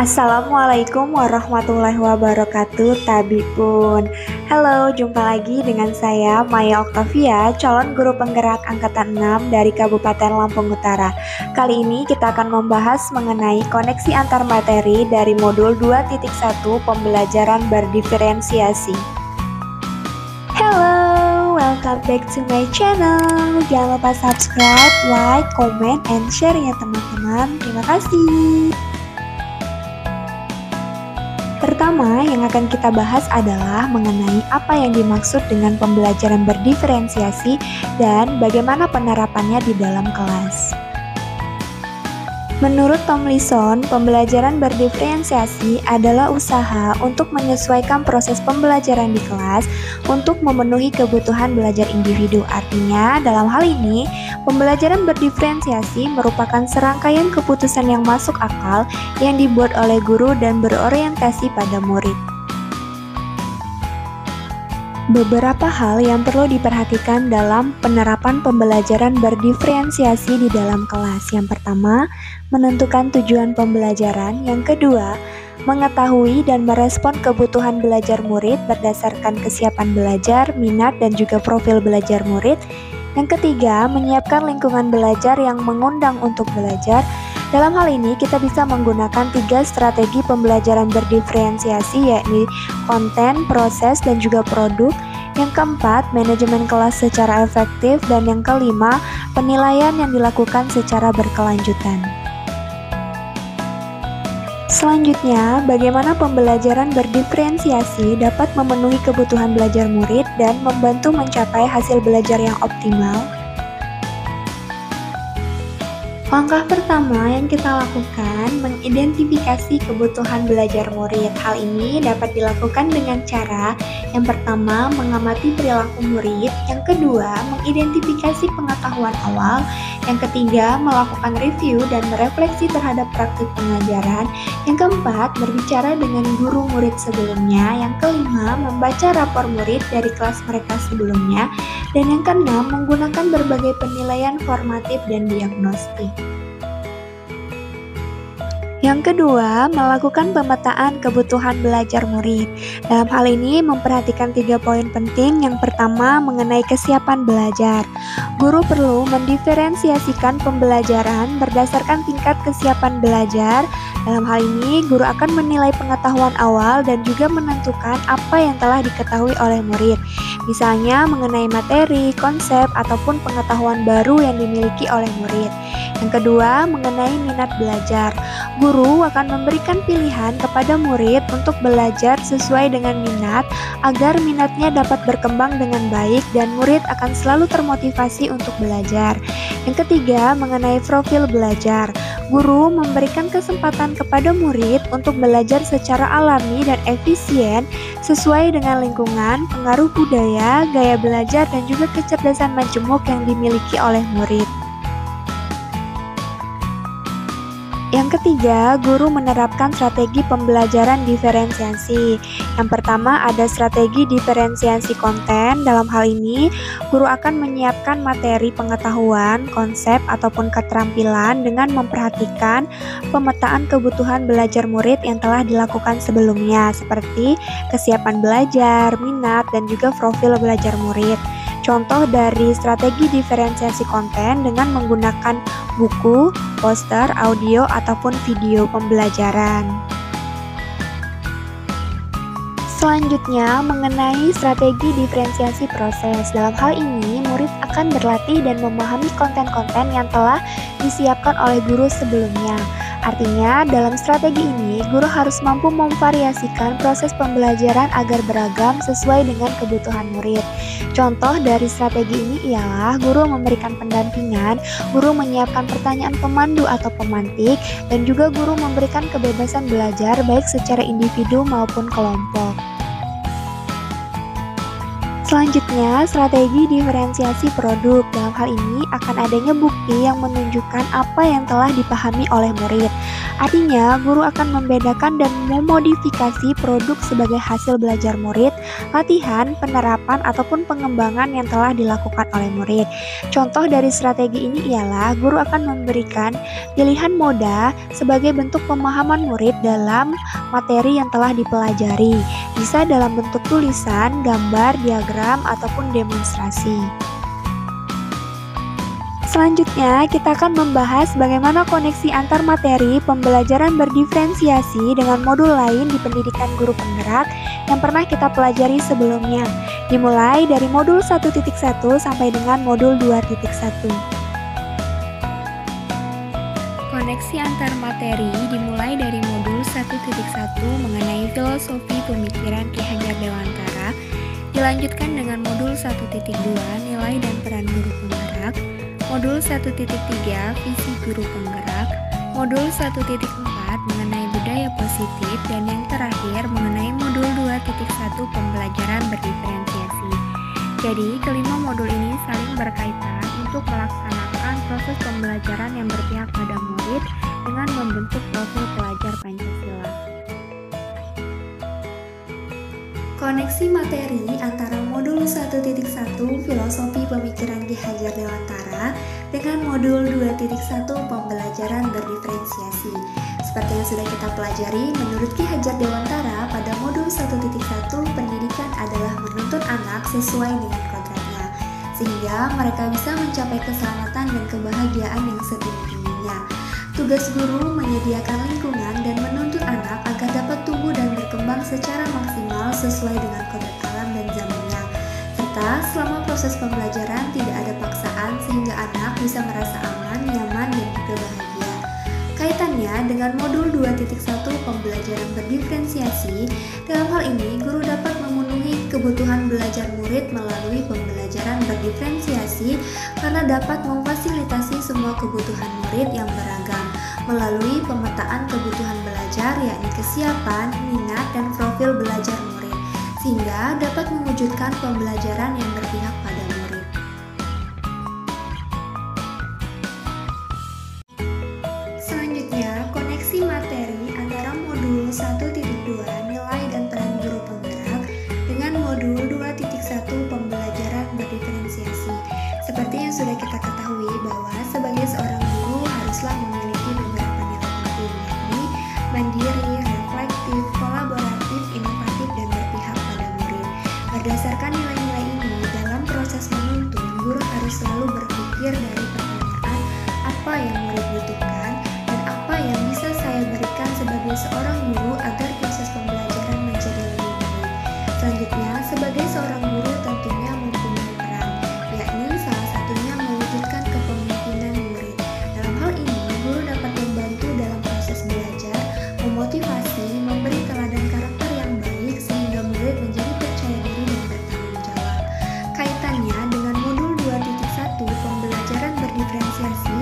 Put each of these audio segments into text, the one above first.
Assalamualaikum warahmatullahi wabarakatuh, Tabipun. Halo, jumpa lagi dengan saya Maya Oktavia, calon guru penggerak angkatan 6 dari Kabupaten Lampung Utara. Kali ini kita akan membahas mengenai koneksi antar materi dari modul 2.1 pembelajaran berdiferensiasi. Hello, welcome back to my channel. Jangan lupa subscribe, like, comment, and share ya teman-teman. Terima kasih. Pertama yang akan kita bahas adalah mengenai apa yang dimaksud dengan pembelajaran berdiferensiasi dan bagaimana penerapannya di dalam kelas. Menurut Tomlinson, pembelajaran berdiferensiasi adalah usaha untuk menyesuaikan proses pembelajaran di kelas untuk memenuhi kebutuhan belajar individu. Artinya, dalam hal ini, pembelajaran berdiferensiasi merupakan serangkaian keputusan yang masuk akal yang dibuat oleh guru dan berorientasi pada murid. Beberapa hal yang perlu diperhatikan dalam penerapan pembelajaran berdiferensiasi di dalam kelas. Yang pertama, menentukan tujuan pembelajaran. Yang kedua, mengetahui dan merespon kebutuhan belajar murid berdasarkan kesiapan belajar, minat, dan juga profil belajar murid. Yang ketiga, menyiapkan lingkungan belajar yang mengundang untuk belajar. Dalam hal ini, kita bisa menggunakan 3 strategi pembelajaran berdiferensiasi, yakni konten, proses, dan juga produk. Yang keempat, manajemen kelas secara efektif. Dan yang kelima, penilaian yang dilakukan secara berkelanjutan. Selanjutnya, bagaimana pembelajaran berdiferensiasi dapat memenuhi kebutuhan belajar murid dan membantu mencapai hasil belajar yang optimal? Langkah pertama yang kita lakukan, mengidentifikasi kebutuhan belajar murid. Hal ini dapat dilakukan dengan cara yang pertama, mengamati perilaku murid. Yang kedua, mengidentifikasi pengetahuan awal. Yang ketiga, melakukan review dan merefleksi terhadap praktik pengajaran. Yang keempat, berbicara dengan guru murid sebelumnya. Yang kelima, membaca rapor murid dari kelas mereka sebelumnya. Dan yang keenam, menggunakan berbagai penilaian formatif dan diagnostik. Yang kedua, melakukan pemetaan kebutuhan belajar murid. Dalam hal ini, memperhatikan 3 poin penting. Yang pertama, mengenai kesiapan belajar. Guru perlu mendiferensiasikan pembelajaran berdasarkan tingkat kesiapan belajar. Dalam hal ini, guru akan menilai pengetahuan awal dan juga menentukan apa yang telah diketahui oleh murid. Misalnya, mengenai materi, konsep, ataupun pengetahuan baru yang dimiliki oleh murid. Yang kedua, mengenai minat belajar. Guru akan memberikan pilihan kepada murid untuk belajar sesuai dengan minat agar minatnya dapat berkembang dengan baik dan murid akan selalu termotivasi untuk belajar. Yang ketiga, mengenai profil belajar. Guru memberikan kesempatan kepada murid untuk belajar secara alami dan efisien sesuai dengan lingkungan, pengaruh budaya, gaya belajar, dan juga kecerdasan majemuk yang dimiliki oleh murid. Yang ketiga, guru menerapkan strategi pembelajaran diferensiasi. Yang pertama ada strategi diferensiasi konten. Dalam hal ini, guru akan menyiapkan materi pengetahuan, konsep, ataupun keterampilan dengan memperhatikan pemetaan kebutuhan belajar murid yang telah dilakukan sebelumnya, seperti kesiapan belajar, minat, dan juga profil belajar murid. Contoh dari strategi diferensiasi konten dengan menggunakan buku, poster, audio, ataupun video pembelajaran. Selanjutnya, mengenai strategi diferensiasi proses. Dalam hal ini, murid akan berlatih dan memahami konten-konten yang telah disiapkan oleh guru sebelumnya. Artinya, dalam strategi ini, guru harus mampu memvariasikan proses pembelajaran agar beragam sesuai dengan kebutuhan murid. Contoh dari strategi ini ialah guru memberikan pendampingan, guru menyiapkan pertanyaan pemandu atau pemantik, dan juga guru memberikan kebebasan belajar baik secara individu maupun kelompok. Selanjutnya, strategi diferensiasi produk. Dalam hal ini akan adanya bukti yang menunjukkan apa yang telah dipahami oleh murid. Artinya, guru akan membedakan dan memodifikasi produk sebagai hasil belajar murid, latihan, penerapan, ataupun pengembangan yang telah dilakukan oleh murid. Contoh dari strategi ini ialah guru akan memberikan pilihan moda sebagai bentuk pemahaman murid dalam materi yang telah dipelajari, bisa dalam bentuk tulisan, gambar, diagram, ataupun demonstrasi. Selanjutnya, kita akan membahas bagaimana koneksi antar materi pembelajaran berdiferensiasi dengan modul lain di pendidikan guru penggerak yang pernah kita pelajari sebelumnya, dimulai dari modul 1.1 sampai dengan modul 2.1. Koneksi antar materi dimulai dari modul 1.1 mengenai filosofi pemikiran Ki Hajar Dewantara, dilanjutkan dengan modul 1.2 nilai dan peran guru penggerak, modul 1.3 visi guru penggerak, modul 1.4 mengenai budaya positif, dan yang terakhir mengenai modul 2.1 pembelajaran berdiferensiasi. Jadi, kelima modul ini saling berkaitan untuk melaksanakan proses pembelajaran yang berpihak pada murid dengan membentuk profil pelajar Pancasila. Koneksi materi antara modul 1.1 filosofi pemikiran Ki Hajar Dewantara dengan modul 2.1 pembelajaran berdiferensiasi. Seperti yang sudah kita pelajari, menurut Ki Hajar Dewantara pada modul 1.1 pendidikan adalah menuntun anak sesuai dengan kodratnya, sehingga mereka bisa mencapai keselamatan dan kebahagiaan yang setinggi-tingginya. Tugas guru menyediakan lingkungan dan menuntun anak agar dapat tumbuh dan berkembang secara maksimal sesuai dengan kodrat alam dan zamannya. Serta selama proses pembelajaran tidak ada paksaan sehingga anak bisa merasa aman, nyaman, dan juga bahagia. Kaitannya dengan modul 2.1 pembelajaran berdiferensiasi, dalam hal ini guru dapat memenuhi kebutuhan belajar murid melalui pembelajaran berdiferensiasi karena dapat memfasilitasi semua kebutuhan murid yang beragam melalui pemetaan kebutuhan belajar, yakni kesiapan, minat, dan profil belajar murid, sehingga dapat mewujudkan pembelajaran yang berpihak pada murid. Selanjutnya, koneksi materi antara modul 1.2 nilai dan peran guru penggerak dengan modul 2.1 pembelajaran berdiferensiasi. Seperti yang sudah kita ketahui bahwa sebagai seorang guru haruslah memiliki beberapa nilai penting, yakni mandiri, reflektif, kolaboratif, inovatif, dan berpihak pada murid. Berdasarkan nilai-nilai ini, dalam proses menuntun, guru harus selalu berpikir dari pertanyaan apa yang murid butuhkan dan apa yang bisa saya berikan sebagai seorang guru agar proses pembelajaran menjadi lebih baik. Selanjutnya, sebagai seorang guru tentunya mempunyai peran, yakni salah satunya mewujudkan kepemimpinan murid. Dalam hal ini, guru dapat membantu dalam proses belajar, memotivasi, memberi teladan karakter yang baik sehingga murid menjadi percaya diri dan bertanggung jawab. Kaitannya dengan modul 2.1 pembelajaran berdiferensiasi,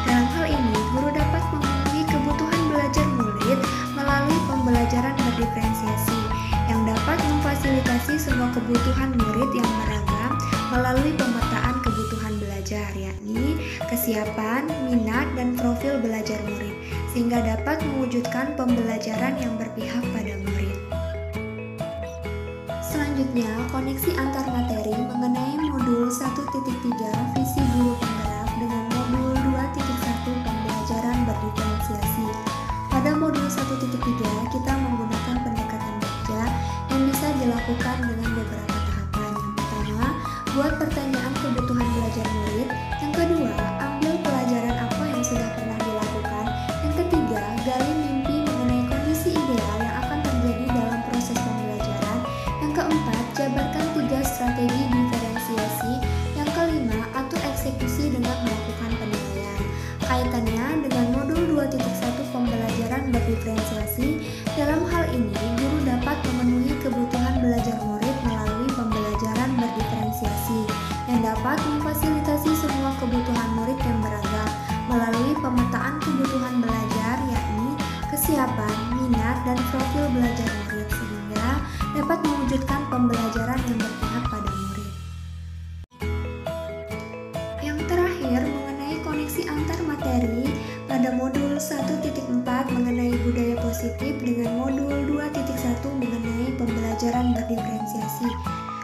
dalam hal ini guru dapat memenuhi kebutuhan belajar murid melalui pembelajaran berdiferensiasi yang dapat memfasilitasi semua kebutuhan murid yang beragam melalui pemetaan kebutuhan belajar, yakni kesiapan, minat, dan profil belajar murid, sehingga dapat mewujudkan pembelajaran yang berpihak pada murid. Selanjutnya, koneksi antar materi mengenai modul 1.3 visi guru penggerak dengan modul 2.1 pembelajaran berdiferensiasi. Pada modul 1.3 kita menggunakan pendekatan kerja yang bisa dilakukan dengan beberapa tahapan. Yang pertama, buat pertanyaan kebutuhan belajar murid. Yang kedua, ambil pelajaran apa yang sudah pernah dilakukan. Yang ketiga, gali mimpi mengenai kondisi ideal yang akan terjadi dalam proses pembelajaran. Yang keempat, jabarkan 3 strategi diferensiasi. Yang kelima, atur eksekusi dengan melakukan penilaian. Kaitannya dengan modul 2.1 pembelajaran berdiferensiasi, dalam hal ini guru dapat memenuhi kebutuhan belajar murid melalui pembelajaran berdiferensiasi yang dapat memfasilitasi semua kebutuhan murid yang beragam melalui pemetaan kebutuhan belajar, yakni kesiapan, minat, dan profil belajar murid, sehingga dapat mewujudkan pembelajaran yang berpihak pada murid. Yang terakhir, mengenai koneksi antar materi, pada pada modul 1.4 mengenai budaya positif dengan modul 2.1 mengenai pembelajaran berdiferensiasi.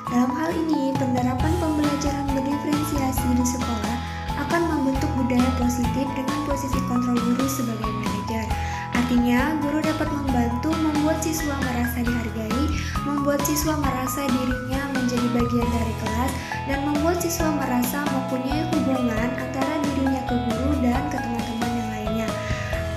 Dalam hal ini, penerapan pembelajaran berdiferensiasi di sekolah akan membentuk budaya positif dengan posisi kontrol guru sebagai manajer. Artinya, guru dapat membantu membuat siswa merasa dihargai, membuat siswa merasa dirinya menjadi bagian dari kelas, dan membuat siswa merasa mempunyai hubungan antara dirinya ke guru dan ke teman-teman yang lainnya.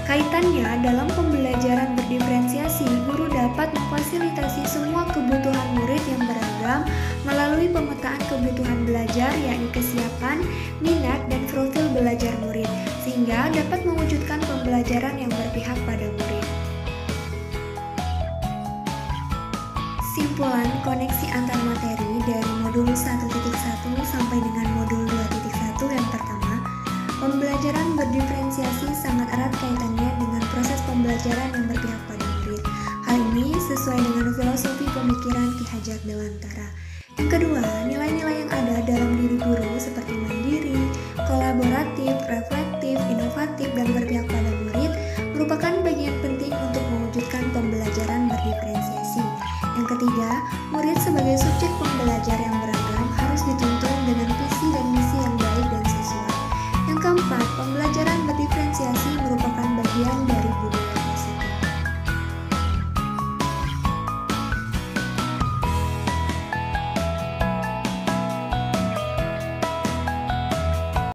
Kaitannya dalam pembelajaran berdiferensiasi, guru dapat memfasilitasi semua kebutuhan murid yang beragam melalui pemetaan kebutuhan belajar, yakni kesiapan, minat, dan profil belajar murid, sehingga dapat mewujudkan pembelajaran yang berpihak pada murid. Simpulan koneksi antar materi dari modul 1.1 sampai dengan modul 2.1 yang pertama, pembelajaran berdiferensiasi sangat erat kaitannya dengan proses pembelajaran yang berpihak pada murid. Hal ini sesuai dengan filosofi pemikiran Ki Hajar Dewantara. Yang kedua, nilai-nilai yang ada dalam diri guru seperti mandiri, kolaboratif, reflektif, inovatif, dan berpihak pada murid merupakan bagian penting untuk mewujudkan pembelajaran berdiferensiasi. Yang ketiga, murid sebagai subjek pembelajar yang beragam harus dituntun dengan visi dan misi yang baik dan sesuai. Yang keempat, pembelajaran berdiferensiasi